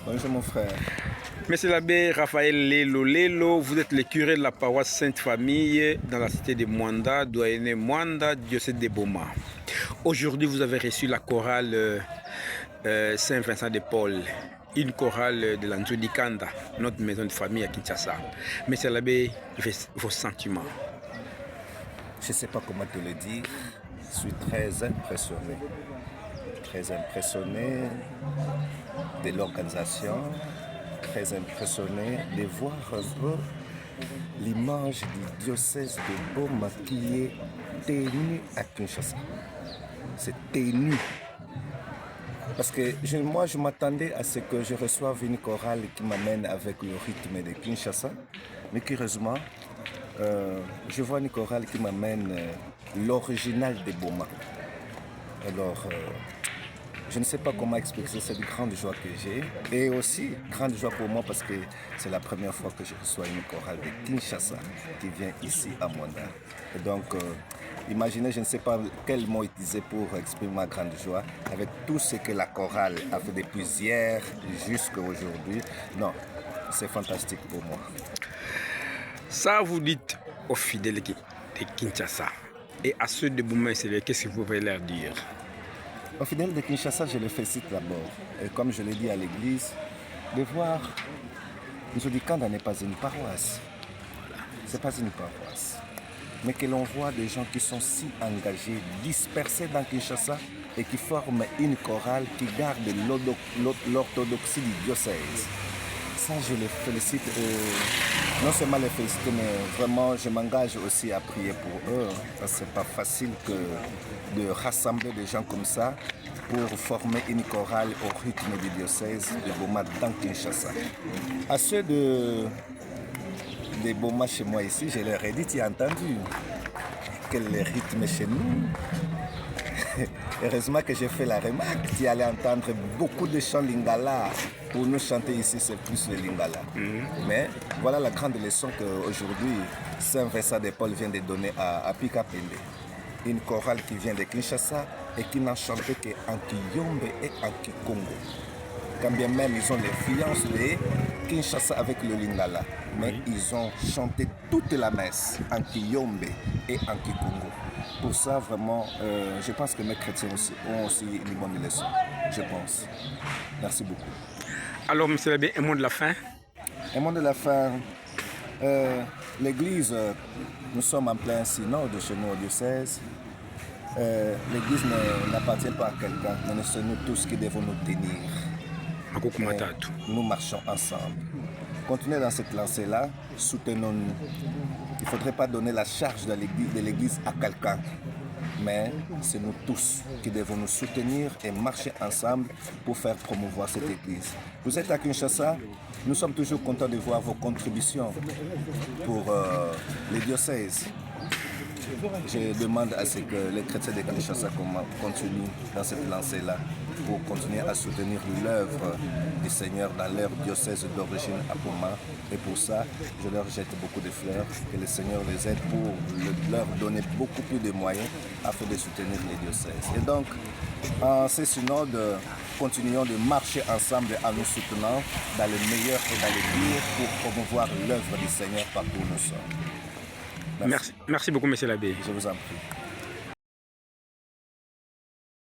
Bonjour mon frère. Monsieur l'abbé Raphaël Lelo, vous êtes le curé de la paroisse Sainte-Famille dans la cité de Mwanda, doyenné Mwanda, diocèse de Boma. Aujourd'hui, vous avez reçu la chorale Saint-Vincent de Paul, une chorale de l'Anjou-Dikanda, notre maison de famille à Kinshasa. Monsieur l'abbé, vos sentiments? Je ne sais pas comment te le dire, je suis très impressionné de l'organisation, très impressionné de voir un peu l'image du diocèse de Boma qui est tenu à Kinshasa. C'est tenu. Parce que moi, je m'attendais à ce que je reçoive une chorale qui m'amène avec le rythme de Kinshasa, mais curieusement, je vois une chorale qui m'amène l'original de Boma. Alors, je ne sais pas comment expliquer cette grande joie que j'ai. Et aussi, grande joie pour moi parce que c'est la première fois que je reçois une chorale de Kinshasa qui vient ici à Mwanda. Et donc, imaginez, je ne sais pas quel mot utiliser pour exprimer ma grande joie avec tout ce que la chorale a fait depuis hier jusqu'à aujourd'hui. Non, c'est fantastique pour moi. Ça, vous dites aux fidèles de Kinshasa et à ceux de Boma, qu'est-ce que vous pouvez leur dire? Aux fidèles de Kinshasa, je les félicite d'abord. Et comme je l'ai dit à l'église, de voir Nzodikanda n'est pas une paroisse. Ce n'est pas une paroisse. Mais que l'on voit des gens qui sont si engagés, dispersés dans Kinshasa et qui forment une chorale qui garde l'orthodoxie du diocèse. Ça, je les félicite. Non seulement les féliciter, mais vraiment, je m'engage aussi à prier pour eux. Parce que ce n'est pas facile de rassembler des gens comme ça pour former une chorale au rythme du diocèse de Boma dans Kinshasa. À ceux de Boma chez moi ici, je leur ai dit, tu as entendu quel est le rythme chez nous? Heureusement que j'ai fait la remarque, tu allais entendre beaucoup de chants lingala. Pour nous chanter ici, c'est plus le lingala. Mais voilà la grande leçon qu'aujourd'hui, Saint-Vincent de Paul vient de donner à Pikapende. Une chorale qui vient de Kinshasa et qui n'a chanté qu'en Kiyombe et en Kikongo. Quand bien même ils ont l'influence de Kinshasa avec le lingala, mais ils ont chanté toute la messe en Kiyombe et en Kikongo. Pour ça, vraiment, je pense que mes chrétiens aussi ont aussi une bonne leçon, je pense. Merci beaucoup. Alors, monsieur l'abbé, un mot de la fin? Un mot de la fin. L'église, nous sommes en plein synode chez nous au diocèse. L'église n'appartient pas à quelqu'un, mais c'est nous tous qui devons nous tenir. Nous marchons ensemble. Continuez dans cette lancée-là, soutenons-nous. Il ne faudrait pas donner la charge de l'église à quelqu'un, mais c'est nous tous qui devons nous soutenir et marcher ensemble pour faire promouvoir cette église. Vous êtes à Kinshasa, nous sommes toujours contents de voir vos contributions pour les diocèses. Je demande à ce que les chrétiens de Kinshasa continuent dans cette lancée-là pour continuer à soutenir l'œuvre du Seigneur dans leur diocèse d'origine à Boma. Et pour ça, je leur jette beaucoup de fleurs, que le Seigneur les aide pour leur donner beaucoup plus de moyens afin de soutenir les diocèses. Et donc, en ce synode, continuons de marcher ensemble en nous soutenant dans le meilleur et dans le pire pour promouvoir l'œuvre du Seigneur partout où nous sommes. Merci beaucoup, monsieur l'abbé. Je vous en prie.